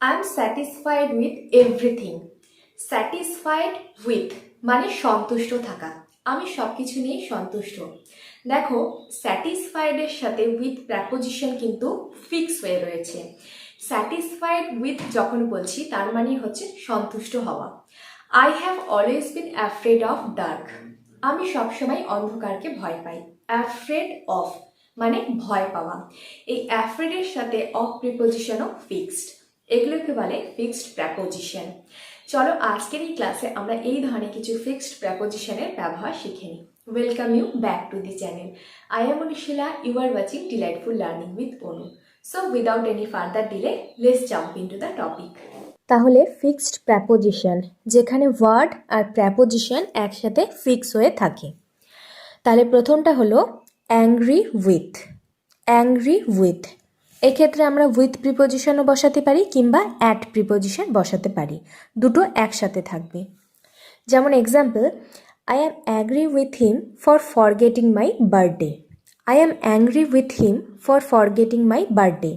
I am satisfied with everything. Satisfied with মানে সন্তুষ্ট থাকা। আমি সব কিছু নিয়ে সন্তুষ্ট। দেখো, স্যাটিসফাইডের সাথে উইথ প্র্যাপোজিশন কিন্তু ফিক্স হয়ে রয়েছে। স্যাটিসফাইড উইথ যখন বলছি তার মানে হচ্ছে সন্তুষ্ট হওয়া। I have always been afraid of dark. আমি সবসময় অন্ধকারকে ভয় পাই। অ্যাফ্রেড অফ মানে ভয় পাওয়া। এই অ্যাফ্রেডের সাথে অফ প্রিপোজিশনও ফিক্সড। এগুলোকে বলে ফিক্সড প্র্যাপোজিশন। চলো আজকের এই ক্লাসে আমরা এই ধরনের কিছু ফিক্সড প্র্যাপোজিশনের ব্যবহার শিখে নিই। Welcome you back to the channel. I am Anushila, you are watching delightful learning with Anu. So without any further delay let's jump into the topic. তাহলে ফিক্সড প্র্যাপোজিশন, যেখানে ওয়ার্ড আর প্র্যাপোজিশন একসাথে ফিক্স হয়ে থাকে। তাহলে প্রথমটা হলো অ্যাংরি উইথ। অ্যাংরি উইথ, এক্ষেত্রে আমরা উইথ প্রিপোজিশনও বসাতে পারি কিংবা অ্যাট প্রিপোজিশন বসাতে পারি, দুটো একসাথে থাকবে। যেমন example, I am angry with him for forgetting my birthday. I am angry with him for forgetting my birthday.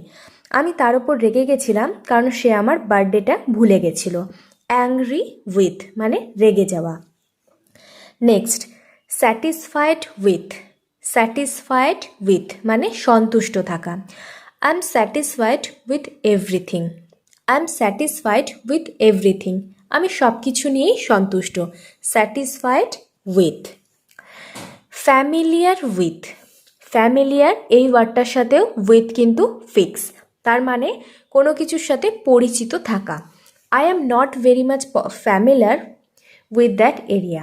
আমি তার উপর রেগে গেছিলাম কারণ সে আমার বার্থডেটা ভুলে গেছিল। অ্যাংরি উইথ মানে রেগে যাওয়া। Next, satisfied with. Satisfied with মানে সন্তুষ্ট থাকা। I am satisfied with everything. I am satisfied with everything, আমি সব কিছু নিয়েই সন্তুষ্ট। Satisfied with. Familiar with. Familiar এই ওয়ার্ডটার সাথেও উইথ কিন্তু ফিক্স, তার মানে কোনো কিছুর সাথে পরিচিত থাকা। I am not very much familiar with that area.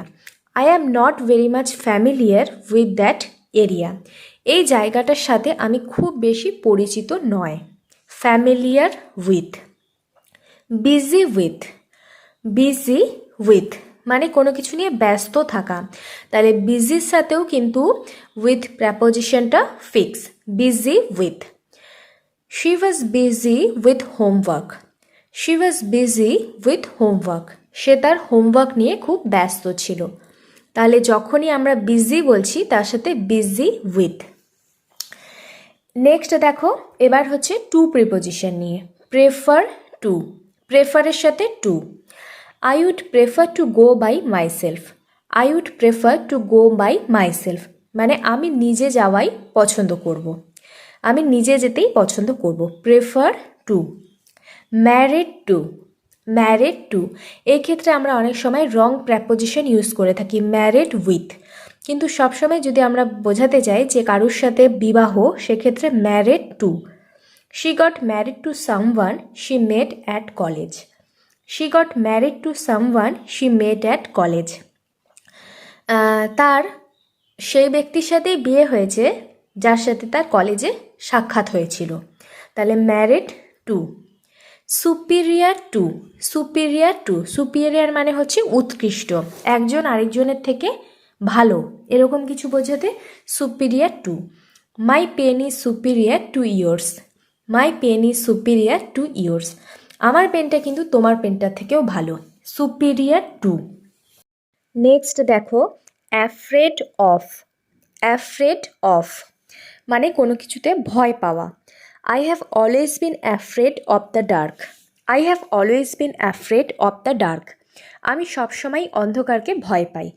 I am not very much familiar with that area, এই জায়গাটার সাথে আমি খুব বেশি পরিচিত নয়। Familiar with. Busy with. Busy with মানে কোনো কিছু নিয়ে ব্যস্ত থাকা। তাহলে বিজির সাথেও কিন্তু উইথ প্র্যাপোজিশনটা fix. Busy with. She was busy with homework. She was busy with homework, সে তার হোমওয়ার্ক নিয়ে খুব ব্যস্ত ছিল। তাহলে যখনই আমরা বিজি বলছি তার সাথে বিজি উইথ। নেক্সট দেখো, এবার হচ্ছে টু প্রিপোজিশন নিয়ে। Prefer to. প্রেফারের সাথে to. I would prefer to go by myself. I would prefer to go by myself মানে আমি নিজে যাওয়াই পছন্দ করব। আমি নিজে যেতেই পছন্দ করব। Prefer to. Married to. Married to, এক্ষেত্রে আমরা অনেক সময় রং প্র্যাপোজিশন ইউজ করে থাকি, ম্যারিড উইথ। কিন্তু সবসময় যদি আমরা বোঝাতে চাই যে কারোর সাথে বিবাহ, সেক্ষেত্রে married to. She got married to someone she mate at college. She got married to someone she mate at college, তার সেই ব্যক্তির সাথেই বিয়ে হয়েছে যার সাথে তার কলেজে সাক্ষাৎ হয়েছিল। তাহলে married to. Superior two. Superior two, superior মানে হচ্ছে উৎকৃষ্ট, একজন আরেকজনের থেকে ভালো, এরকম কিছু বোঝাতে superior to. My pen is superior to yours. My pen is superior to yours, আমার পেনটা কিন্তু তোমার পেনটার থেকেও ভালো। Superior to. নেক্সট দেখো, অ্যাফ্রেড অফ। অ্যাফ্রেড অফ মানে কোনো কিছুতে ভয় পাওয়া। I have always been afraid of the dark. I have always been afraid of the dark, আমি সবসময় অন্ধকারকে ভয় পাই।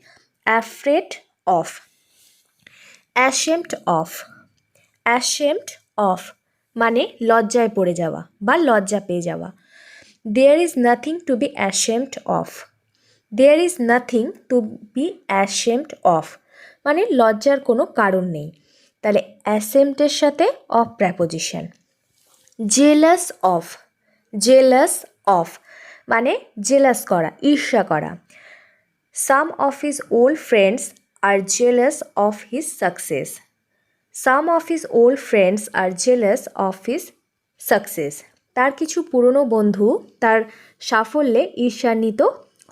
Afraid of. Ashamed of. Ashamed of মানে লজ্জায় পড়ে যাওয়া বা লজ্জা পেয়ে যাওয়া। There is nothing to be ashamed of. There is nothing to be ashamed of মানে লজ্জার কোনো কারণ নেই। তাহলে অ্যাশেমডের সাথে of preposition. Jealous of. Jealous of মানে জেলাস করা, ঈর্ষা করা। Some of his old friends are jealous of his success. Some of his old friends are jealous of his success, তার কিছু পুরনো বন্ধু তার সাফল্যে ঈর্ষান্বিত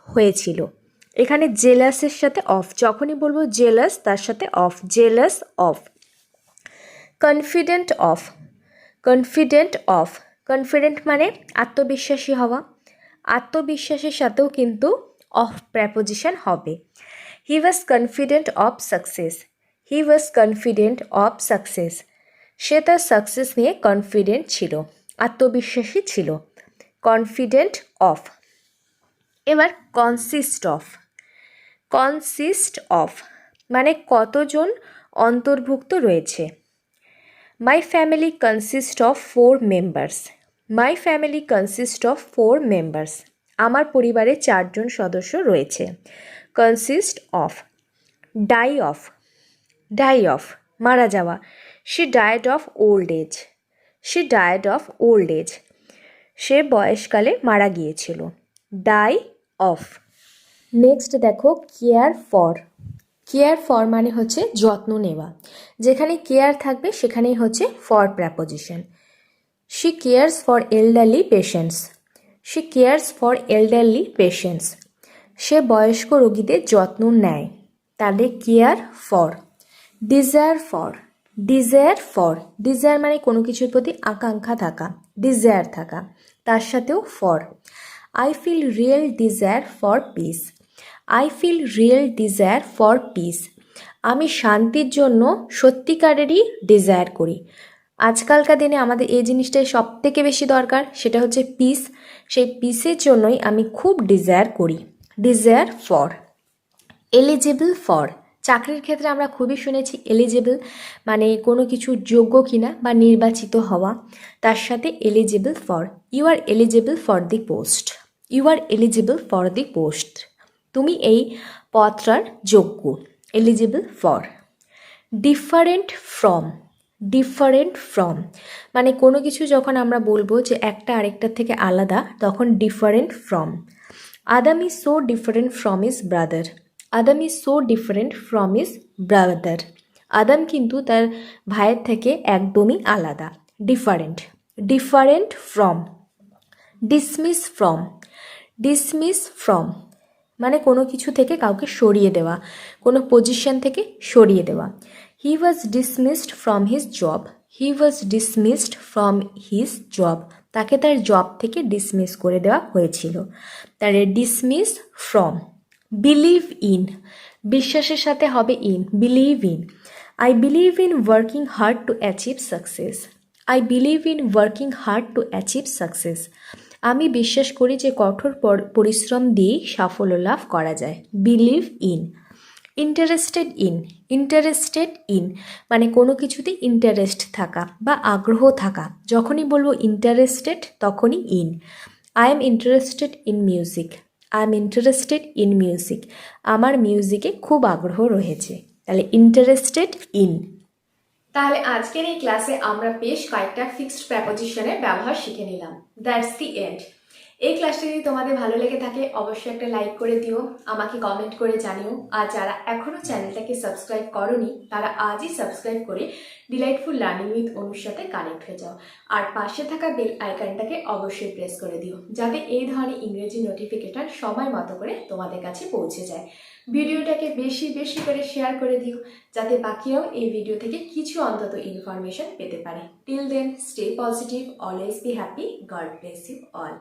হয়েছিল। এখানে জেলাসের সাথে অফ, যখনই বলবো জেলাস তার সাথে of. Jealous of. Confident of. Confident of, confident মানে আত্মবিশ্বাসী হওয়া, আত্মবিশ্বাসের সাথেও কিন্তু অফ প্র্যাপোজিশন হবে। He was confident of success. He was confident of success, সে তার সাকসেস নিয়ে কনফিডেন্ট ছিল, আত্মবিশ্বাসী ছিল। Confident of. এবার কনসিস্ট অফ মানে কতজন অন্তর্ভুক্ত রয়েছে। My family consist of 4 members. My family consist of 4 members. আমার পরিবারে 4 জন সদস্য রয়েছে। Consist of. ডাই অফ মারা যাওয়া। She died of old age. সে বয়সকালে মারা গিয়েছিল। Die of. নেক্সট দেখো কেয়ার ফর মানে হচ্ছে যত্ন নেওয়া। যেখানে কেয়ার থাকবে সেখানেই হচ্ছে for preposition. She cares for elderly patients. সে বয়স্ক রোগীদের যত্ন নেয়। তাহলে কেয়ার ফর। ডিজায়ার মানে কোনো কিছুর প্রতি আকাঙ্ক্ষা থাকা, ডিজায়ার থাকা, তার সাথেও for. I feel real desire for peace. আমি শান্তির জন্য সত্যিকারেরই ডিজায়ার করি। আজকালকার দিনে আমাদের এই জিনিসটাই সব থেকে বেশি দরকার, সেটা হচ্ছে পিস। সেই পিসের জন্যই আমি খুব ডিজায়ার করি। Desire for. Eligible for. চাকরির ক্ষেত্রে আমরা খুবই শুনেছি এলিজিবল মানে কোনো কিছু যোগ্য কিনা বা নির্বাচিত হওয়া, তার সাথে eligible for. You are eligible for the post. তুমি এই পদটার যোগ্য। Eligible for. ডিফারেন্ট ফ্রম মানে কোনো কিছু যখন আমরা বলবো যে একটা আরেকটার থেকে আলাদা, তখন different from. Adam is so different from his brother. Adam কিন্তু তার ভাইয়ের থেকে একদমই আলাদা। Different from. ডিসমিস ফ্রম মানে কোনো কিছু থেকে কাউকে সরিয়ে দেওয়া, কোনো পজিশন থেকে সরিয়ে দেওয়া। হি ওয়াজ ডিসমিসড ফ্রম হিজ জব। তাকে তার জব থেকে ডিসমিস করে দেওয়া হয়েছিল। তাহলে ডিসমিস ফ্রম। বিলিভ ইন, বিশ্বাসের সাথে হবে in. Believe in. I believe in working hard to achieve success. আমি বিশ্বাস করি যে কঠোর পরিশ্রম দিয়েই সাফল্য লাভ করা যায়। Believe in. ইন্টারেস্টেড ইন মানে কোনো কিছুতে ইন্টারেস্ট থাকা বা আগ্রহ থাকা। যখনই বলবো ইন্টারেস্টেড তখনই in. I am interested in music. আমার মিউজিকে খুব আগ্রহ রয়েছে। তাহলে ইন্টারেস্টেড ইন। তাহলে আজকের এই ক্লাসে আমরা বেশ কয়েকটা ফিক্সড প্রেপোজিশনের ব্যবহার শিখে নিলাম। That's the end. এই ক্লাসটি যদি তোমাদের ভালো লেগে থাকে অবশ্যই একটা লাইক করে দিও, আমাকে কমেন্ট করে জানিও। আর যারা এখনও চ্যানেলটাকে সাবস্ক্রাইব করোনি তারা আজই সাবস্ক্রাইব করে ডিলাইটফুল লার্নিং উইথ অনুর সাথে কানেক্ট হয়ে যাও। আর পাশে থাকা বেল আইকনটাকে অবশ্যই প্রেস করে দিও, যাতে এই ধরনের ইংরেজি নোটিফিকেশন সময় মতো করে তোমাদের কাছে পৌঁছে যায়। ভিডিওটাকে বেশি বেশি করে শেয়ার করে দিও, যাতে বাকিরাও এই ভিডিও থেকে কিছু অন্তত ইনফরমেশন পেতে পারে। Till then, stay positive, always be happy, God bless you all.